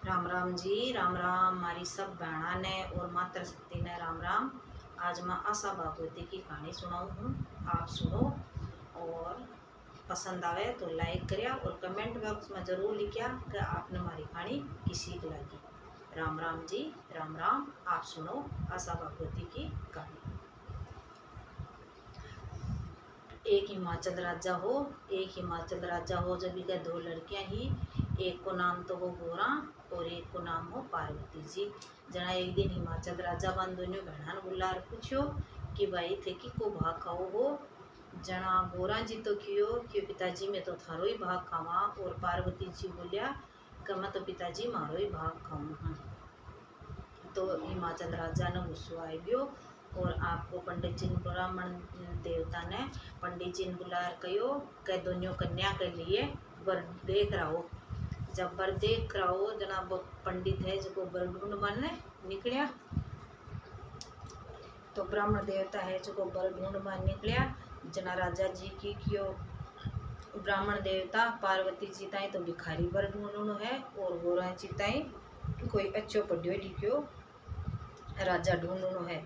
राम राम जी, राम राम हमारी सब बहना ने और मातृ शक्ति ने राम राम। आज मैं आशा भागवती की कहानी सुनाऊँ हूँ, आप सुनो और पसंद आवे तो लाइक करिया और कमेंट बॉक्स में ज़रूर लिखिया कि आपने हमारी कहानी किसी को लगी। राम राम जी, राम राम। आप सुनो आशा भागवती की कहानी। एक हिमाचल राजा हो जब इनके दो लड़कियां ही, एक को नाम तो हो गोरा और एक को नाम हो पार्वती जी। जना एक दिन हिमाचल राजा बन दोनों बहन बुला पूछो कि भाई थे कि को भाग खाओ हो। जना गोरा जी तो क्यों पिताजी मैं तो थारो ही भाग खावा, और पार्वती जी बोलिया कि मैं तो पिताजी मारो ही भाग खाऊँ हूँ। तो हिमाचल राजा ने गुस्सो आ गयो और आपको पंडित जी ब्राह्मण देवता ने पंडित जी ने बुला कहो कि दोनों कन्या के लिए वर देख रहा हो। जब वर देख रहा हो जनाब पंडित है जो वर ढूंढ मारने निकलिया, तो ब्राह्मण देवता है जो वर ढूंढ मान निकलिया। जना राजा जी की क्यों ब्राह्मण देवता पार्वती जी ताई तो भिखारी वर ढूंढनो है और गोरा जी ताई कोई अच्छो पढ़ियो लिखियो राजा ढूंढनो है।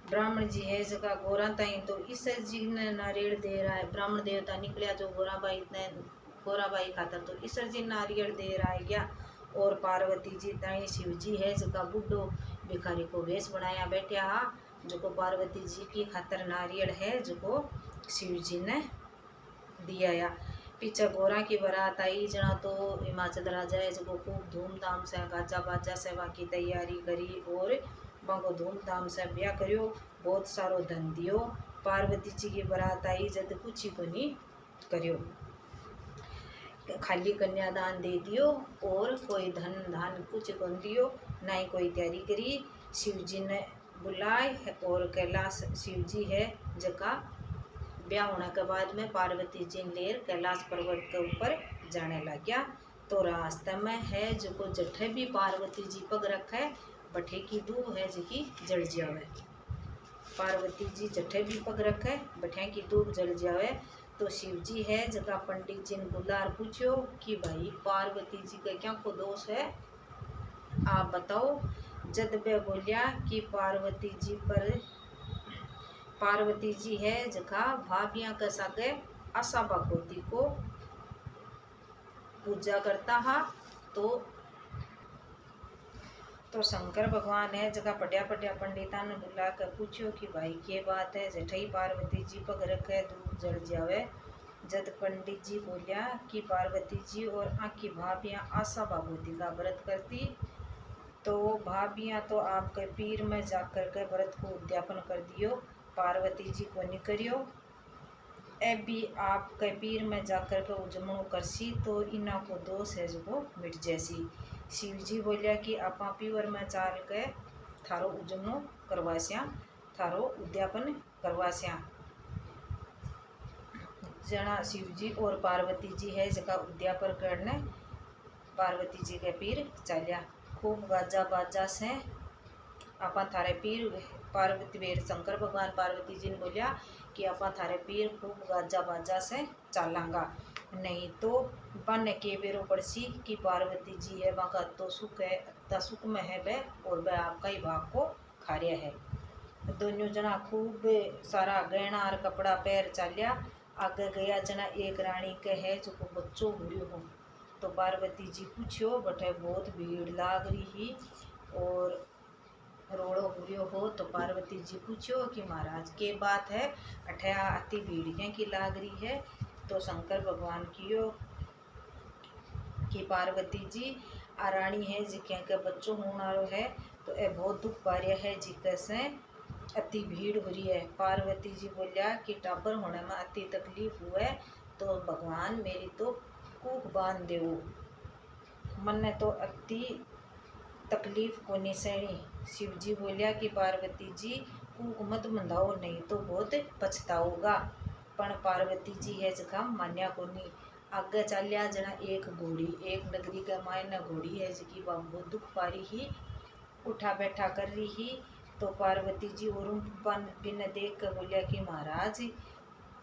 ब्राह्मण जी है जगह गोरा ताई तो ईश्वर जी ने नारियल दे रहा है। ब्राह्मण देवता निकलिया जो गोरा बाई खातर तो ईश्वर जी नारियल दे रहा है क्या। और पार्वती जी ताई शिव जी है जगह बुढ़ो भिखारी को वेश बनाया बैठा हा, जो को पार्वती जी की खातर नारियल है जो को शिव जी ने दिया या। पीछे गोरा की बारात आई जना तो हिमाचल राजा है जो खूब धूमधाम से गाजा बाजा से वहाँ की तैयारी करी और वहाँ धूमधाम से ब्याह करियो, बहुत सारो धन दियो। पार्वती जी की बारात आई जब कुछ ही को नहीं करियो, खाली कन्यादान दे दियो और कोई धन धान कुछ कौन दियो, ना ही कोई तैयारी करी। शिव जी ने बुलाए और कैलाश शिव जी है जका ब्याह होने के बाद में पार्वती जी लेर कैलाश पर्वत के ऊपर जाने लग गया। तो रास्ते में है जो को जठे भी पार्वती जी पग रखे बठे की दूब है जिकी जल जावे। पार्वती जी जठे भी पग रखे बठे की दूब जल जावे। तो शिव जी है जगह पंडित जी ने बुलार पूछो कि भाई पार्वती जी का क्या को दोष है, आप बताओ। जद वे बोलिया कि पार्वती जी है जगह भाभिया के सागे आशा भगवती को पूजा करता हा। तो शंकर भगवान है जगह पटिया पंडिता ने बुला कर पूछो कि भाई के बात है जठई पार्वती जी पग रखे धूप जल जावे। जद पंडित जी बोलिया कि पार्वती जी और आखी भाभियाँ आशा भगवती का व्रत करती, तो भाभियाँ तो आपके पीर में जाकर के व्रत को उद्यापन कर दियो, पार्वती जी को नहीं करियो। ए भी आपके पीर में जाकर के उजमणो करसी तो इना को दोष है जो मिट जैसी। शिव जी बोलिया कि आपा पीवर में चाल के थारो उजमणो करवास्या, थारो उद्यापन करवास्या। जना शिव जी और पार्वती जी है जका उद्यापन करने पार्वती जी के पीर चालिया। खूब गाजा बाजा से आपा थारे पीर पार्वती वीर शंकर भगवान पार्वती जी ने बोलिया कि आपा थारे पीर खूब गाजा बाजा से चालांगा, नहीं तो बन के बेरो पड़सी कि पार्वती जी है वहाँ का तो सुख है अत्ता सुख में है वह और वह आपका ही भाग को खा रहा है। दोनों जना खूब सारा गहना और कपड़ा पैर चालिया। आगे गया जना एक रानी के है जो को बच्चों हुरियो हो। तो पार्वती जी पूछियो बटे बहुत भीड़ लाग रही ही और रोड़ो हुरियो हो। तो पार्वती जी पूछो कि महाराज के बात है अठे अति भीड़ की लाग रही है। तो शंकर भगवान कियो कि पार्वती जी आ रानी है जिके के बच्चों होनारो है तो ए बहुत दुख पा रहा है जिके से अति भीड़ हो रही है। पार्वती जी बोलिया कि टाबर होने में अति तकलीफ हुए तो भगवान मेरी तो कूक बांध देवो, मन्ने तो अति तकलीफ को नहीं सहनी। शिव जी बोलिया कि पार्वती जी कूक मत बंधाओ नहीं तो बहुत पछताओगा। पण पार्वती जी है जगह मान्या को नहीं। आगे चलिया जना एक नगरी के मायने घोड़ी है जिकी बहुत दुख पा रही ही उठा बैठा कर रही ही। तो पार्वती जी और बिन देख कर बोलिया कि महाराज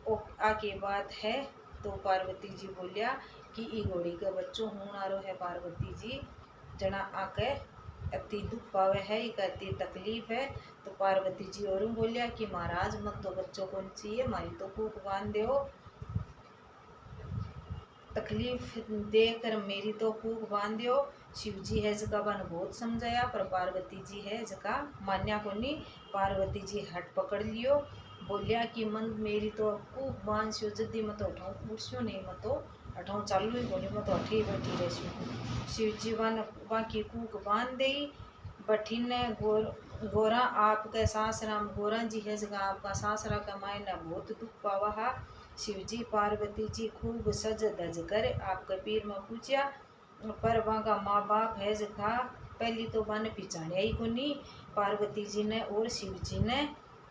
ओ आके बात है। तो पार्वती जी बोलिया कि ई घोड़ी के बच्चों होनारो है पार्वती जी जना आके अति दुख पावे है, अति तकलीफ है। तो पार्वती जी और बोलिया कि महाराज मत तो बच्चों को चाहिए, मारी तो कूक बांध दो, तकलीफ देकर मेरी तो कूक बांध दो। शिव जी है जका बन बहुत समझाया, पर पार्वती जी है जका मान्या को नहीं। पार्वती जी हट पकड़ लियो, बोलिया कि मन मेरी तो कूक बांध सियो, जल्दी मत उठाऊँ उठसियो नहीं, मत तो अठाऊँ चालू ही बोली, मत अठे ही बैठी रह। शिव जी वन बाकी कूक बांध दे। बठीने गोरा आपके सासरा गोरा जी है जगह आपका सासरा का मायना बहुत दुख पावा हा। शिव जी पार्वती जी खूब सज धज कर आपके पीर में पूछया, पर वहाँ का माँ बाप है जगह पहली तो वन पिछाड़िया ही कोनी। पार्वती जी ने और शिव जी ने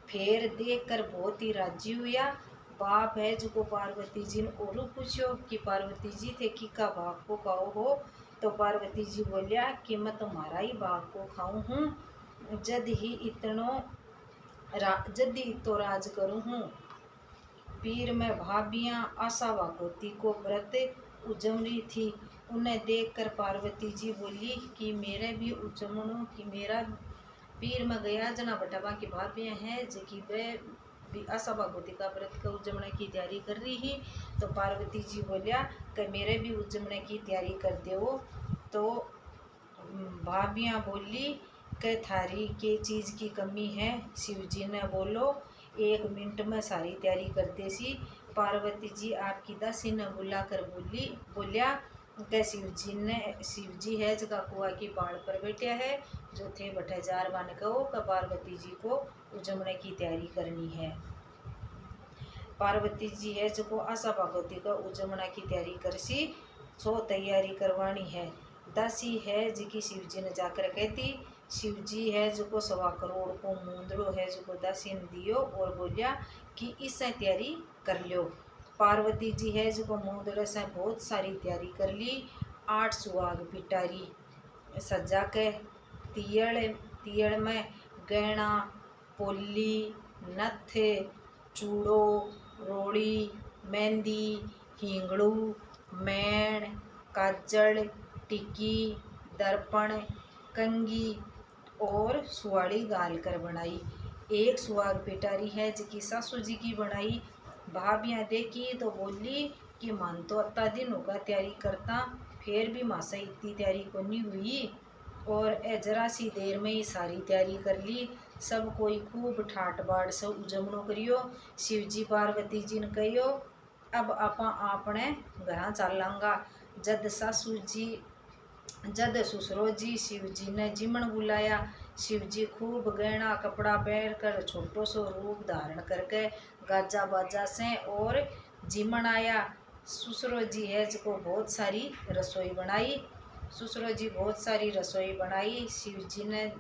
फेर देख कर बहुत ही राजी हुआ। बाप है जो पार्वती जी ने और पूछो कि पार्वती जी थे कि का भाग को खाओ हो। तो पार्वती जी बोलिया कि मैं तुम्हारा ही भाग को खाऊं हूँ, जद ही तो राज करूँ हूँ। पीर में भाभियाँ आशा वाकोती को व्रत उजम रही थी, उन्हें देखकर पार्वती जी बोली कि मेरे भी उजमणों की मेरा पीर में गया जना बटावा की भाभियाँ हैं जबकि वे भी आशा भगवती का व्रत का उजमने की तैयारी कर रही ही। तो पार्वती जी बोलिया कि मेरे भी उजमने की तैयारी कर दो। तो भाभियाँ बोली कि थारी के चीज़ की कमी है। शिव जी ने बोलो 1 मिनट में सारी तैयारी कर दे सी। पार्वती जी आपकी दासी ने बुलाकर बोलिया कि शिव जी है जगह कुआ की पहाड़ पर बैठे है, जो थे बटे जार वन कहो कि पार्वती जी को उजमने की तैयारी करनी है। पार्वती जी है जो आशा भगवती का उजमना की तैयारी कर सी, सो तैयारी करवानी है। दासी है जिकी शिव जी ने जाकर कहती, शिव जी है जो 1.25 करोड़ को मुंदड़ो है जो दासी ने दियो और बोलिया कि इससे तैयारी कर लो। पार्वती जी है जो मुंदड़े से बहुत सारी तैयारी कर ली। 8 सुहाग पिटारी सजा के तियड़ में गहना पोली नथ चूड़ो रोड़ी मेहंदी हिंगड़ू मैण काजल टिक्की दर्पण कंगी और सुहाड़ी गाल कर बनाई। 1 सुहाग पिटारी है जिकी सासू जी की बनाई। भाभियाँ देखी तो बोली कि मन तो अत्ता दिन होगा तैयारी करता, फिर भी मासा इतनी तैयारी को नहीं हुई, और जरा सी देर में ही सारी तैयारी कर ली। सब कोई खूब ठाट बाट से उजमणो करियो। शिव जी पार्वती जी ने कहियो अब आपा आपने घर चलांगा। जद ससुरो जी शिव जी ने जिमण बुलाया। शिव जी खूब गहना कपड़ा पहन कर छोटो सो रूप धारण करके गाजा बाजा से और जिमण आया। ससुरो जी है जो बहुत सारी रसोई बनाई। ससुरो जी बहुत सारी रसोई बनाई। शिव जी ने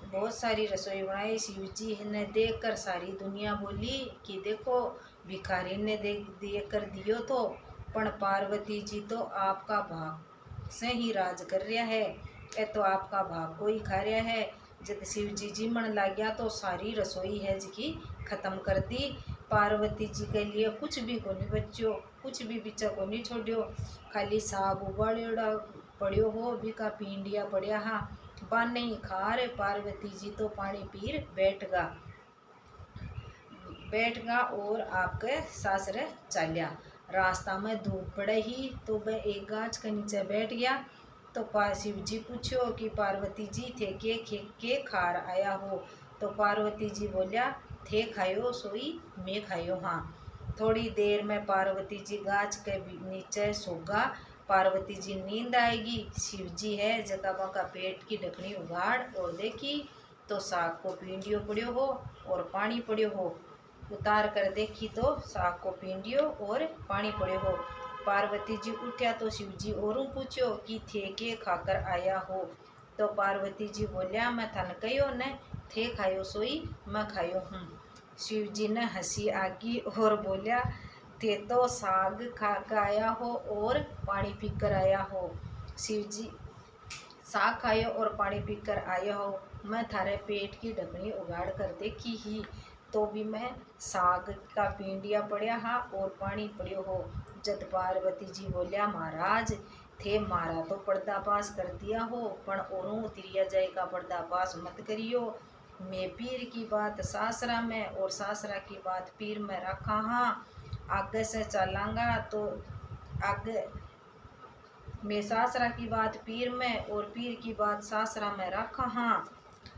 बहुत सारी रसोई बनाई। शिव जी ने देख कर सारी दुनिया बोली कि देखो भिखारी ने देख कर दियो तो, पण पार्वती जी तो आपका भाग से ही राज कर रहा है, ए तो आपका भाग को ही खा रहा है। जब शिव जी जिमण लग गया तो सारी रसोई है जिकी खत्म कर दी। पार्वती जी के लिए कुछ भी को नहीं बच्चों, कुछ भी पीछा को नहीं छोड़ियो, खाली साग उबाड़ा पड़ियो हो, बिका पींडिया पड़िया हाँ बान नहीं खा रहे। पार्वती जी तो पानी पीर बैठ गा और आपके सासरे चलिया। रास्ता में धूप पड़े ही तो वह एक गाछ के नीचे बैठ गया। तो शिव जी पूछो कि पार्वती जी थे के खार आया हो। तो पार्वती जी बोलिया थे खायो सोई मैं खायो हाँ। थोड़ी देर में पार्वती जी गाछ के नीचे सोगा। पार्वती जी नींद आएगी। शिव जी है जगह का पेट की ढकनी उगाड़ और देखी तो साग को पींडियो पड़ियो हो और पानी पड़ियो हो। उतार कर देखी तो साग को पींडियो और पानी पड़ियो हो। पार्वती जी उठ्या तो शिव जी और पूछो कि थे के खाकर आया हो। तो पार्वती जी बोलिया मैं थन कहो न थे खायो सोई मैं खायो हूँ। शिव जी ने हंसी आगी और बोलिया थे तो साग खा कर आया हो और पानी पीकर आया हो। शिव जी साग खायो और पानी पीकर आया हो, मैं थारे पेट की ढकनी उगाड़ कर देखी ही तो भी मैं साग का पींडिया पड़िया हा और पानी पड़ियो हो। जद पार्वती जी बोलिया महाराज थे मारा तो पर्दापास कर दिया हो, पण औरों तिरिया जाय का पर्दापास मत करियो। मैं पीर की बात सासरा में और सासरा की बात पीर में रखा हाँ। आगे से चलांगा तो आगे मैं सासरा की बात पीर में और पीर की बात सासरा में रखा हाँ।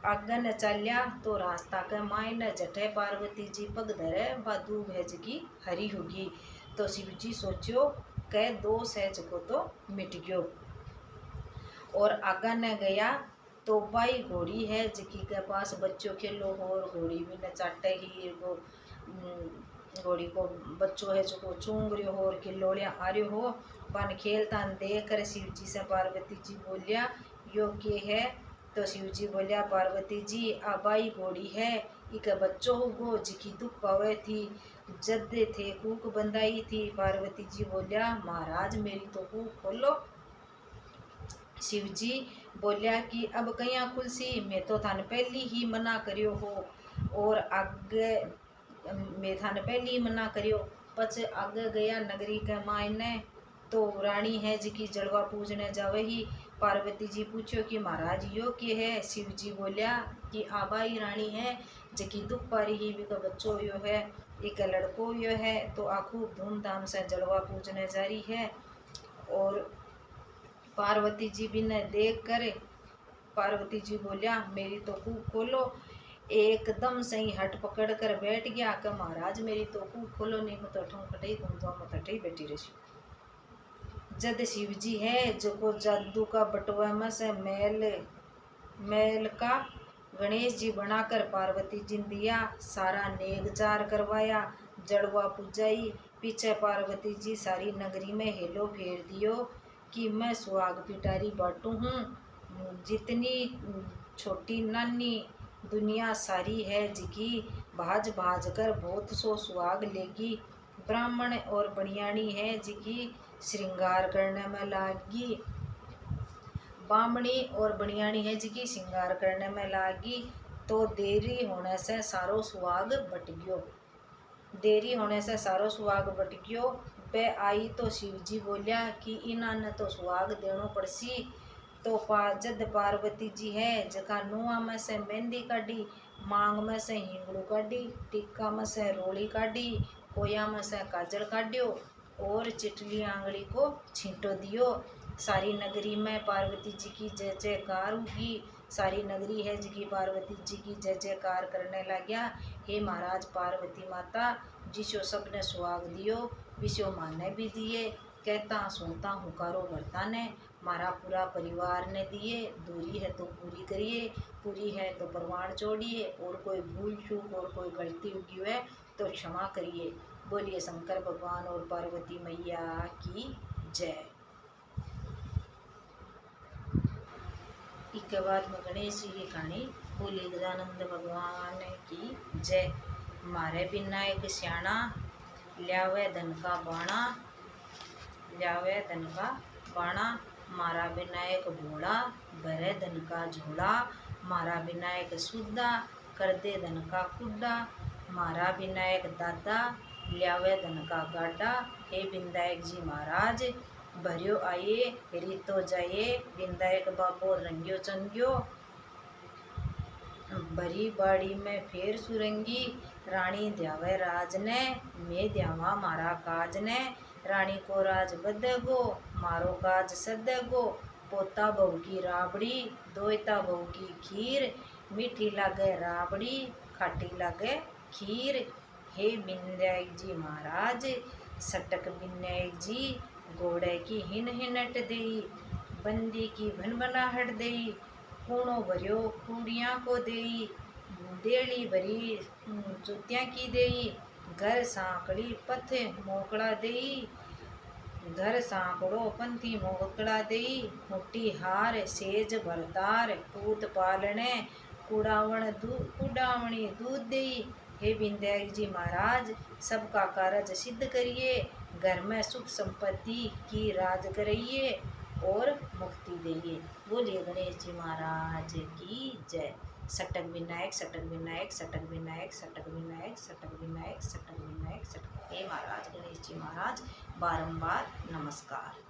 आगे न चलिया तो रास्ता के मायने जठे पार्वती जी पग धरे बादू भेज की हरी होगी। तो शिव जी सोचियो कह दो सहज को तो मिट गयो। और आगा न गया तो बाई घोड़ी है जिकी के पास बच्चों खेलो हो, और घोड़ी भी न चाटे ही वो घोड़ी को बच्चों है जो चूंग रहे हो और किलोड़िया आ रहे हो। बन खेलता देख कर शिव जी से पार्वती जी बोलिया यो के है। तो शिव जी बोलिया पार्वती जी आ बाई घोड़ी है इके बच्चों गो जिकी दुख पावे थी जद थे कूक बंदाई थी। पार्वती जी बोलिया महाराज मेरी तो कूक खोलो। शिव जी बोलिया कि अब कया खुलसी मैं तो थाने पहली ही मना करियो हो, और आगे मैं थाने पहली ही मना करियो। पछ आगे गया नगरी के मायने तो रानी है जिकी जड़वा पूजने जावे ही। पार्वती जी पूछो कि महाराज यो के है। शिव जी बोलिया कि आबाई रानी है जिकी दुख पारी ही बिका बच्चों यो है एक लड़को यो है। तो आ खूब धूमधाम से जड़वा पूजने जारी है। और पार्वती जी भी ने देख कर पार्वती जी बोलिया मेरी तो कूक खोलो। एकदम सही हट पकड़ कर बैठ गया कि महाराज मेरी तो कूक खोलो, नहीं मैं तो ठों खटे घूम जाऊँ मैं तो ठे बैठी रही। जद शिव जी है जो को जादू का बटुआ में से मैल का गणेश जी बनाकर पार्वती जी दिया, सारा नेगचार करवाया, जड़वा पुजाई। पीछे पार्वती जी सारी नगरी में हेलो फेर दियो कि मैं सुहाग पिटारी बाटू हूँ। जितनी छोटी नानी दुनिया सारी है जिकी भाज भाज कर बहुत सो सुहाग लेगी। ब्राह्मण और बनियाणी है जिकी श्रृंगार करने में लागी। बामणी और बनियाणी है जिकी श्रृंगार करने में लागी। तो देरी होने से सारो सुहाग बट गयो। देरी होने से सारो सुहाग बट गयो। बे आई तो शिव जी बोलिया कि इन्होंने तो सुहाग देनो पड़सी। तो जद पार्वती जी है जका नुआ में से मेहंदी काढ़ी, मांग में से हिंगड़ू काढ़ी, टिक्का में से रोली काढ़ी, कोया में से काजल काढ़ियो और चिटली आंगली को छींटो दियो। सारी नगरी में पार्वती जी की जय जयकार होगी। सारी नगरी है जिकी पार्वती जी की जय जयकार करने लग्या। हे महाराज पार्वती माता जिसो सबने सुहाग दियो विसो माने भी दिए। कहता सुनता हुकारो भरता ने मारा पूरा परिवार ने दिए। दूरी है तो पूरी करिए, पूरी है तो परवान छोड़िए, और कोई भूल चूक और कोई गलती हुई है तो क्षमा करिए। बोलिए शंकर भगवान और पार्वती मैया की जय। इसके बाद में गणेश जी की कहानी। बोलिए गजानंद भगवान की जय। मारे बिना एक स्याणा ल्यावे धन का बाणा, ल्यावे धन का बाणा। मारा बिना एक भोला भरे धन का झोला। मारा बिना एक सुद्धा कर दे धन का कुड्डा। मारा बिना एक दादा ल्यावे धन का गाडा। हे विंदायक जी महाराज भरियो आये रीतो जाए, विंदायक बाबो रंग्यो चंग्यो। भरी बाड़ी में फेर सुरंगी, रानी ध्यावे राज ने मैं ध्यावा मारा काज ने। रानी को राज बदेगो मारो काज सदेगो। पोता बहू की राबड़ी दोयता बहू की खीर, मीठी लागे राबड़ी खाटी लागे खीर। हे विंदायक जी महाराज सटक विनायक जी घोड़े की हिन हिनट देई, बंदी की भन बनाहट देई। कूणो भरियो कूड़ियाँ को देई, देली भरी जुतियाँ की देई। घर सांकड़ी पथ मोकड़ा देई, घर सांकड़ो पंथी मोकड़ा देई। मुट्ठी हार सेज भरतार पूत पालने, कुडावणी दूध देई। हे विंध्यायक जी महाराज सबका कारज सिद्ध करिए, घर में सुख संपत्ति की राज करिए और मुक्ति देइए। बोलिए गणेश जी महाराज की जय। सटक विनायक सटक विनायक सटक विनायक सटक विनायक सटक विनायक सटक विनायक सटक। हे महाराज गणेश जी महाराज बारंबार नमस्कार।